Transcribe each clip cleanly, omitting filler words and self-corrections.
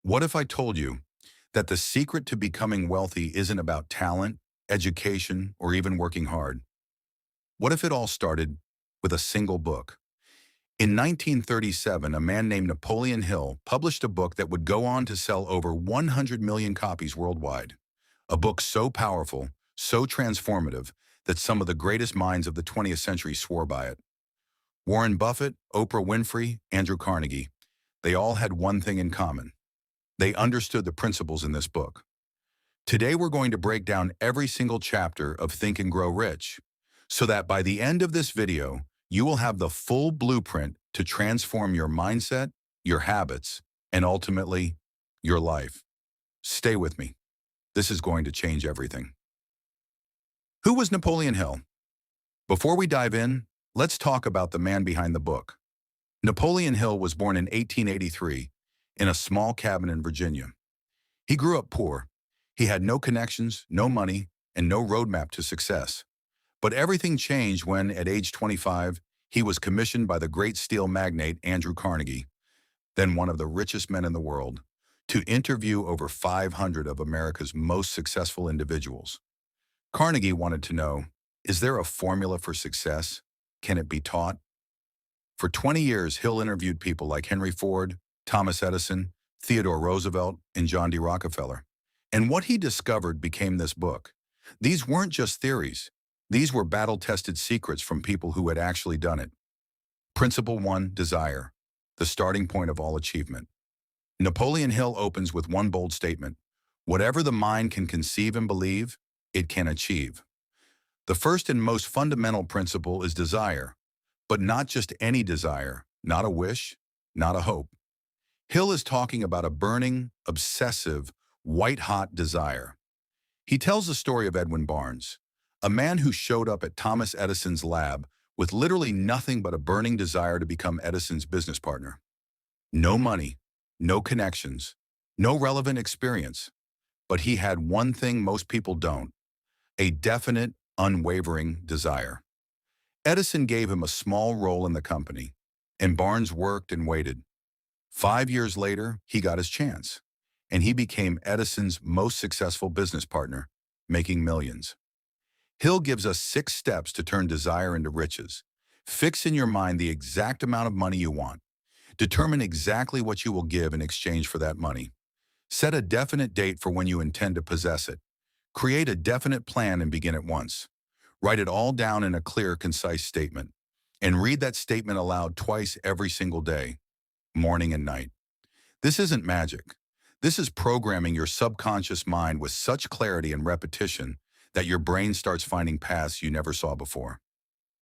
What if I told you that the secret to becoming wealthy isn't about talent, education, or even working hard? What if it all started with a single book? In 1937, a man named Napoleon Hill published a book that would go on to sell over 100 million copies worldwide. A book so powerful, so transformative, that some of the greatest minds of the 20th century swore by it. Warren Buffett, Oprah Winfrey, Andrew Carnegie, they all had one thing in common. They understood the principles in this book. Today we're going to break down every single chapter of Think and Grow Rich, so that by the end of this video, you will have the full blueprint to transform your mindset, your habits, and ultimately, your life. Stay with me. This is going to change everything. Who was Napoleon Hill? Before we dive in, let's talk about the man behind the book. Napoleon Hill was born in 1883 in a small cabin in Virginia. He grew up poor. He had no connections, no money, and no roadmap to success. But everything changed when, at age 25, he was commissioned by the great steel magnate Andrew Carnegie, then one of the richest men in the world, to interview over 500 of America's most successful individuals. Carnegie wanted to know, is there a formula for success? Can it be taught? For 20 years, Hill interviewed people like Henry Ford, Thomas Edison, Theodore Roosevelt, and John D. Rockefeller. And what he discovered became this book. These weren't just theories. These were battle-tested secrets from people who had actually done it. Principle 1, desire, the starting point of all achievement. Napoleon Hill opens with one bold statement: whatever the mind can conceive and believe, it can achieve. The first and most fundamental principle is desire, but not just any desire, not a wish, not a hope. Hill is talking about a burning, obsessive, white-hot desire. He tells the story of Edwin Barnes, a man who showed up at Thomas Edison's lab with literally nothing but a burning desire to become Edison's business partner. No money, no connections, no relevant experience, but he had one thing most people don't: a definite, unwavering desire. Edison gave him a small role in the company, and Barnes worked and waited. 5 years later, he got his chance, and he became Edison's most successful business partner, making millions. Hill gives us 6 steps to turn desire into riches. Fix in your mind the exact amount of money you want. Determine exactly what you will give in exchange for that money. Set a definite date for when you intend to possess it. Create a definite plan and begin at once. Write it all down in a clear, concise statement. And read that statement aloud twice every single day, morning and night. This isn't magic. This is programming your subconscious mind with such clarity and repetition that your brain starts finding paths you never saw before.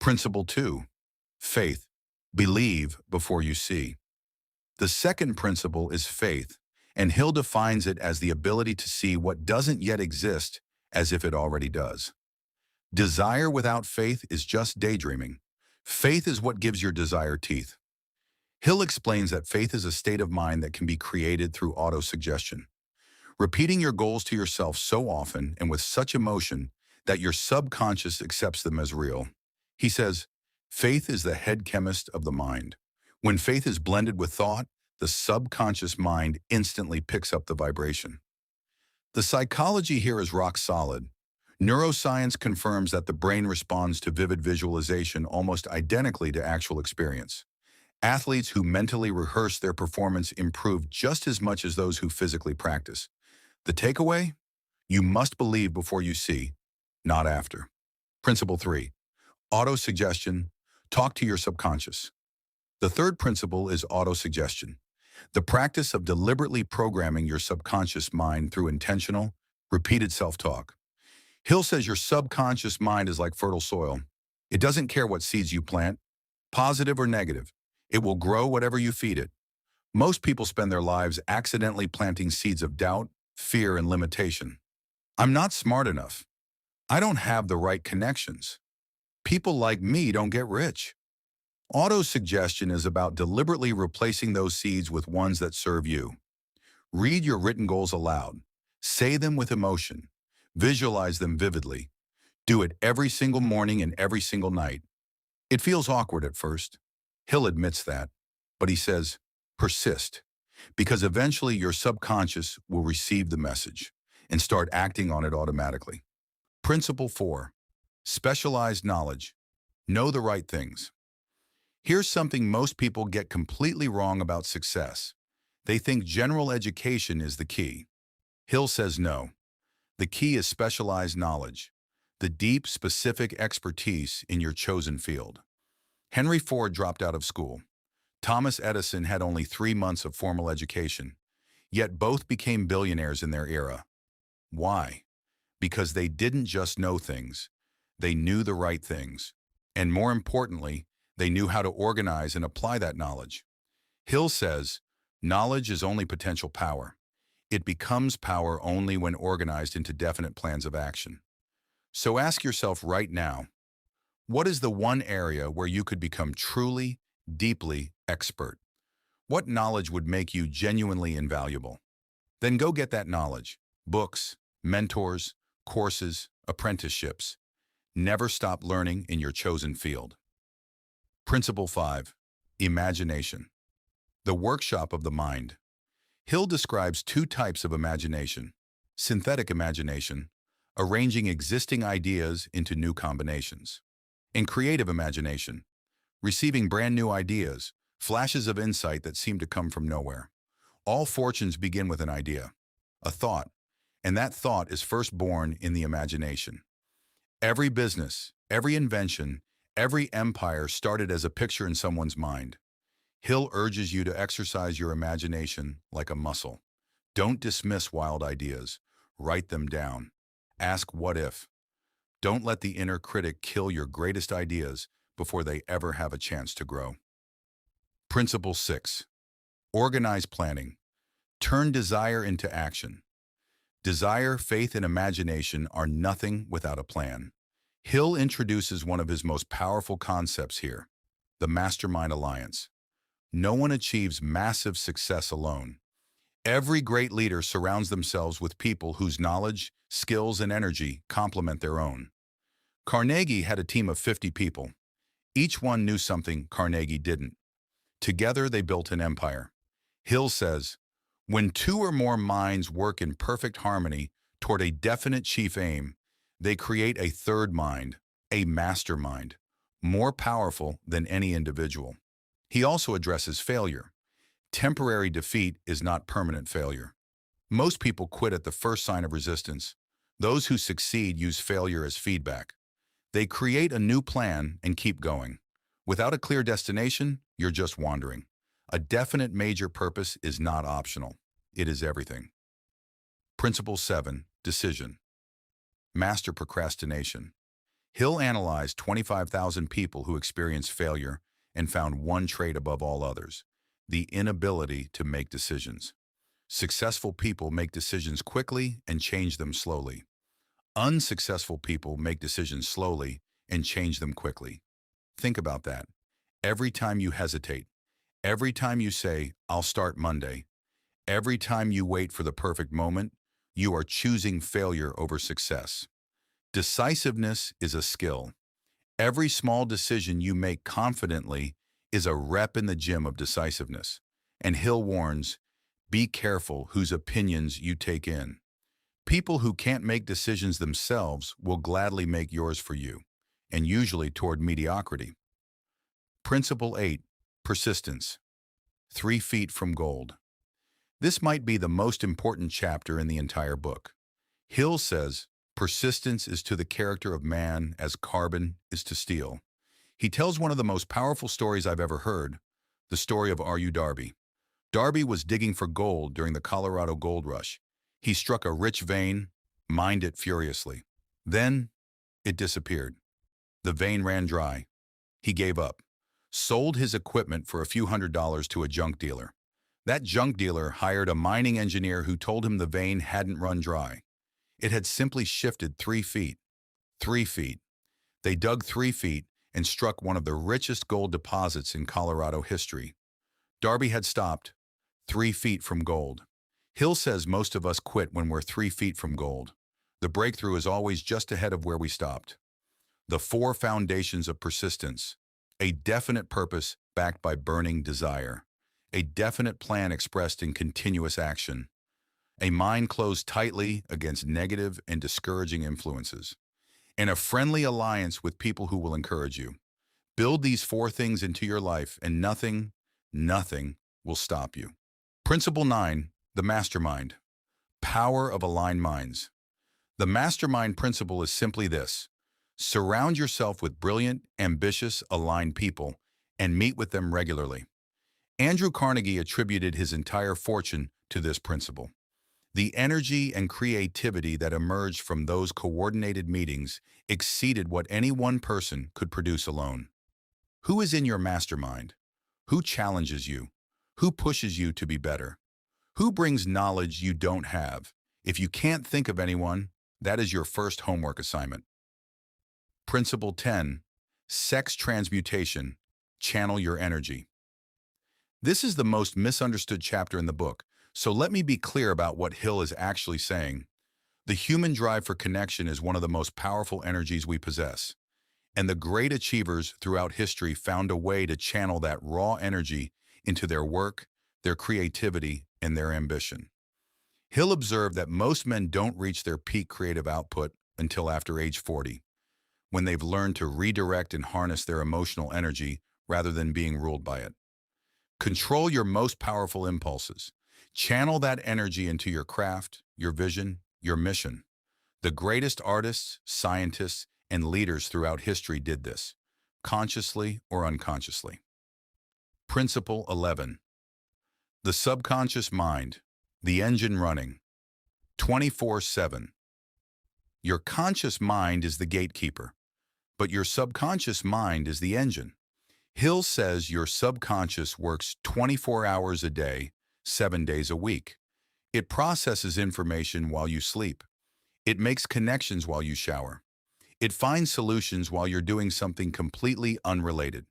Principle 2, faith. Believe before you see. The second principle is faith, and Hill defines it as the ability to see what doesn't yet exist as if it already does. Desire without faith is just daydreaming. Faith is what gives your desire teeth. Hill explains that faith is a state of mind that can be created through autosuggestion. Repeating your goals to yourself so often and with such emotion that your subconscious accepts them as real. He says, faith is the head chemist of the mind. When faith is blended with thought, the subconscious mind instantly picks up the vibration. The psychology here is rock solid. Neuroscience confirms that the brain responds to vivid visualization almost identically to actual experience. Athletes who mentally rehearse their performance improve just as much as those who physically practice. The takeaway? You must believe before you see, not after. Principle 3, autosuggestion. Talk to your subconscious. The third principle is autosuggestion, the practice of deliberately programming your subconscious mind through intentional, repeated self-talk. Hill says your subconscious mind is like fertile soil. It doesn't care what seeds you plant, positive or negative. It will grow whatever you feed it. Most people spend their lives accidentally planting seeds of doubt, fear, and limitation. I'm not smart enough. I don't have the right connections. People like me don't get rich. Autosuggestion is about deliberately replacing those seeds with ones that serve you. Read your written goals aloud. Say them with emotion. Visualize them vividly. Do it every single morning and every single night. It feels awkward at first. Hill admits that, but he says, persist. because eventually your subconscious will receive the message and start acting on it automatically. Principle 4. Specialized knowledge. Know the right things. Here's something most people get completely wrong about success. They think general education is the key. Hill says no. The key is specialized knowledge, the deep, specific expertise in your chosen field. Henry Ford dropped out of school. Thomas Edison had only 3 months of formal education, yet both became billionaires in their era. Why? Because they didn't just know things, they knew the right things. And more importantly, they knew how to organize and apply that knowledge. Hill says, knowledge is only potential power. It becomes power only when organized into definite plans of action. So ask yourself right now, what is the one area where you could become truly, deeply expert? What knowledge would make you genuinely invaluable? Then go get that knowledge. Books, mentors, courses, apprenticeships. Never stop learning in your chosen field. Principle 5. Imagination. The workshop of the mind. Hill describes 2 types of imagination. Synthetic imagination, arranging existing ideas into new combinations. And creative imagination, receiving brand new ideas, flashes of insight that seem to come from nowhere. All fortunes begin with an idea, a thought, and that thought is first born in the imagination. Every business, every invention, every empire started as a picture in someone's mind. Hill urges you to exercise your imagination like a muscle. Don't dismiss wild ideas. Write them down. Ask what if. Don't let the inner critic kill your greatest ideas before they ever have a chance to grow. Principle 6. Organize planning. Turn desire into action. Desire, faith, and imagination are nothing without a plan. Hill introduces one of his most powerful concepts here, the Mastermind Alliance. No one achieves massive success alone. Every great leader surrounds themselves with people whose knowledge, skills, and energy complement their own. Carnegie had a team of 50 people. Each one knew something Carnegie didn't. Together, they built an empire. Hill says, when 2 or more minds work in perfect harmony toward a definite chief aim, they create a third mind, a mastermind, more powerful than any individual. He also addresses failure. Temporary defeat is not permanent failure. Most people quit at the first sign of resistance. Those who succeed use failure as feedback. They create a new plan and keep going. Without a clear destination, you're just wandering. A definite major purpose is not optional. It is everything. Principle 7. Decision. Master procrastination. Hill analyzed 25,000 people who experienced failure and found one trait above all others: the inability to make decisions. Successful people make decisions quickly and change them slowly. Unsuccessful people make decisions slowly and change them quickly. Think about that. Every time you hesitate, every time you say, I'll start Monday, every time you wait for the perfect moment, you are choosing failure over success. Decisiveness is a skill. Every small decision you make confidently is a rep in the gym of decisiveness. And Hill warns, be careful whose opinions you take in. People who can't make decisions themselves will gladly make yours for you, and usually toward mediocrity. Principle 8. Persistence. 3 feet from gold. This might be the most important chapter in the entire book. Hill says, persistence is to the character of man as carbon is to steel. He tells one of the most powerful stories I've ever heard, the story of R.U. Darby. Darby was digging for gold during the Colorado Gold Rush. He struck a rich vein, mined it furiously. Then, it disappeared. The vein ran dry. He gave up, sold his equipment for a few $100s to a junk dealer. That junk dealer hired a mining engineer who told him the vein hadn't run dry. It had simply shifted 3 feet. 3 feet. They dug 3 feet and struck one of the richest gold deposits in Colorado history. Darby had stopped 3 feet from gold. Hill says most of us quit when we're 3 feet from gold. The breakthrough is always just ahead of where we stopped. The 4 foundations of persistence. A definite purpose backed by burning desire. a definite plan expressed in continuous action, a mind closed tightly against negative and discouraging influences, and a friendly alliance with people who will encourage you. Build these four things into your life and nothing will stop you. Principle 9, the mastermind. Power of aligned minds. The mastermind principle is simply this: surround yourself with brilliant, ambitious, aligned people and meet with them regularly. Andrew Carnegie attributed his entire fortune to this principle. The energy and creativity that emerged from those coordinated meetings exceeded what any one person could produce alone. Who is in your mastermind? Who challenges you? Who pushes you to be better? Who brings knowledge you don't have? If you can't think of anyone, that is your first homework assignment. Principle 10, sex transmutation. Channel your energy. This is the most misunderstood chapter in the book, so let me be clear about what Hill is actually saying. The human drive for connection is one of the most powerful energies we possess, and the great achievers throughout history found a way to channel that raw energy into their work, their creativity, and their ambition. Hill observed that most men don't reach their peak creative output until after age 40, when they've learned to redirect and harness their emotional energy rather than being ruled by it. Control your most powerful impulses. Channel that energy into your craft, your vision, your mission. The greatest artists, scientists, and leaders throughout history did this, consciously or unconsciously. Principle 11. The subconscious mind, the engine running, 24/7. Your conscious mind is the gatekeeper, but your subconscious mind is the engine. Hill says your subconscious works 24 hours a day, 7 days a week. It processes information while you sleep. It makes connections while you shower. It finds solutions while you're doing something completely unrelated.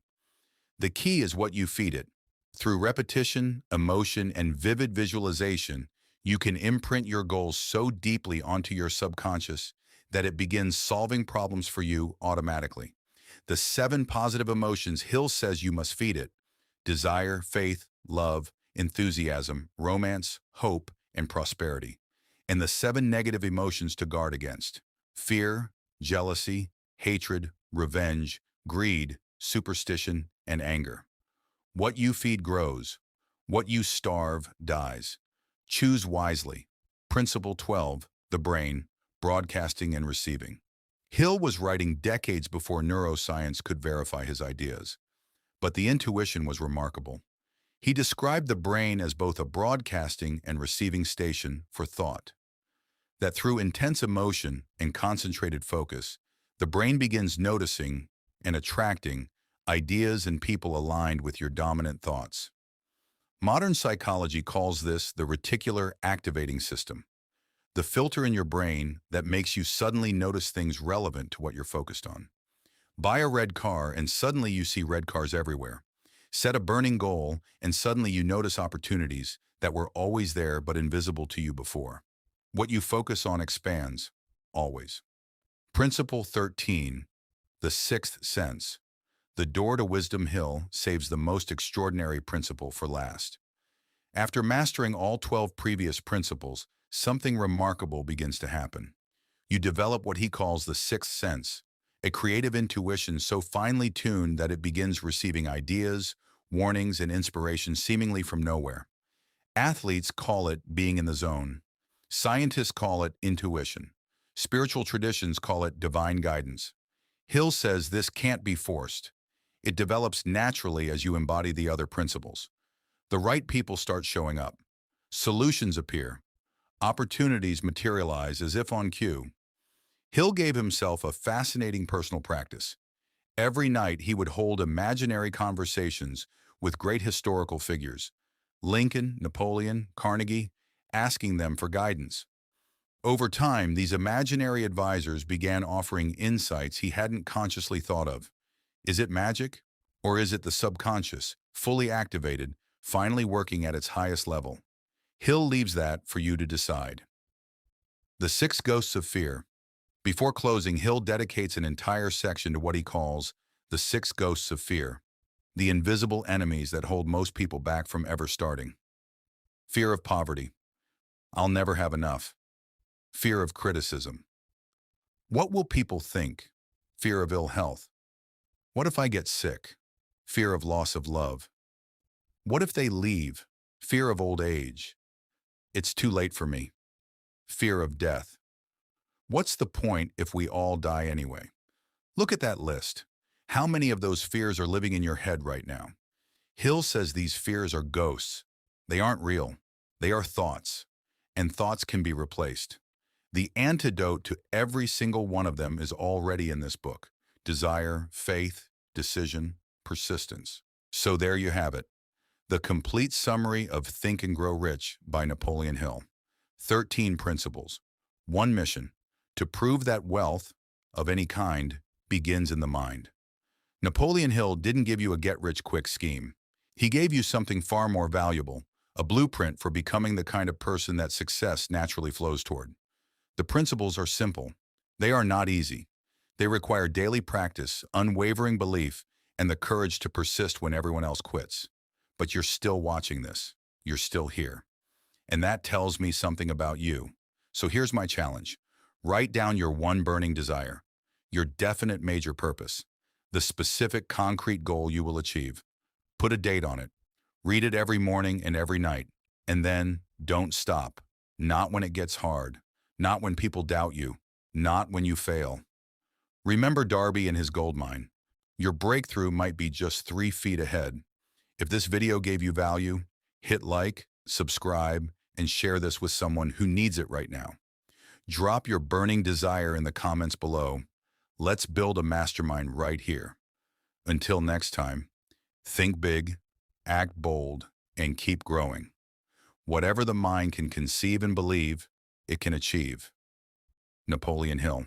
The key is what you feed it. Through repetition, emotion, and vivid visualization, you can imprint your goals so deeply onto your subconscious that it begins solving problems for you automatically. The 7 positive emotions Hill says you must feed it: desire, faith, love, enthusiasm, romance, hope, and prosperity. And the 7 negative emotions to guard against: fear, jealousy, hatred, revenge, greed, superstition, and anger. What you feed grows. What you starve dies. Choose wisely. Principle 12, the brain, broadcasting and receiving. Hill was writing decades before neuroscience could verify his ideas, but the intuition was remarkable. He described the brain as both a broadcasting and receiving station for thought. That through intense emotion and concentrated focus, the brain begins noticing and attracting ideas and people aligned with your dominant thoughts. Modern psychology calls this the reticular activating system, the filter in your brain that makes you suddenly notice things relevant to what you're focused on. Buy a red car and suddenly you see red cars everywhere. Set a burning goal and suddenly you notice opportunities that were always there but invisible to you before. What you focus on expands, always. Principle 13, the sixth sense. The door to wisdom. Hill saves the most extraordinary principle for last. After mastering all 12 previous principles, something remarkable begins to happen. You develop what he calls the sixth sense, a creative intuition so finely tuned that it begins receiving ideas, warnings, and inspiration seemingly from nowhere. Athletes call it being in the zone. Scientists call it intuition. Spiritual traditions call it divine guidance. Hill says this can't be forced. It develops naturally as you embody the other principles. The right people start showing up. Solutions appear. Opportunities materialize as if on cue. Hill gave himself a fascinating personal practice. Every night he would hold imaginary conversations with great historical figures: Lincoln, Napoleon, Carnegie, asking them for guidance. Over time, these imaginary advisors began offering insights he hadn't consciously thought of. Is it magic? Or is it the subconscious, fully activated, finally working at its highest level? Hill leaves that for you to decide. The 6 Ghosts of Fear. Before closing, Hill dedicates an entire section to what he calls the 6 Ghosts of Fear. the invisible enemies that hold most people back from ever starting. Fear of poverty. I'll never have enough. Fear of criticism. What will people think? Fear of ill health. What if I get sick? Fear of loss of love. What if they leave? Fear of old age. It's too late for me. Fear of death. What's the point if we all die anyway? Look at that list. How many of those fears are living in your head right now? Hill says these fears are ghosts. They aren't real. They are thoughts, and thoughts can be replaced. The antidote to every single one of them is already in this book: desire, faith, decision, persistence. So there you have it. The complete summary of Think and Grow Rich by Napoleon Hill. 13 principles. One mission: to prove that wealth of any kind begins in the mind. Napoleon Hill didn't give you a get-rich-quick scheme. He gave you something far more valuable, a blueprint for becoming the kind of person that success naturally flows toward. The principles are simple. They are not easy. They require daily practice, unwavering belief, and the courage to persist when everyone else quits. But you're still watching this. You're still here. And that tells me something about you. So here's my challenge. Write down your one burning desire, your definite major purpose, the specific concrete goal you will achieve. Put a date on it. Read it every morning and every night. And then don't stop. Not when it gets hard. Not when people doubt you. Not when you fail. Remember Darby and his gold mine. Your breakthrough might be just 3 feet ahead. If this video gave you value, hit like, subscribe, and share this with someone who needs it right now. Drop your burning desire in the comments below. Let's build a mastermind right here. Until next time, think big, act bold, and keep growing. Whatever the mind can conceive and believe, it can achieve. Napoleon Hill.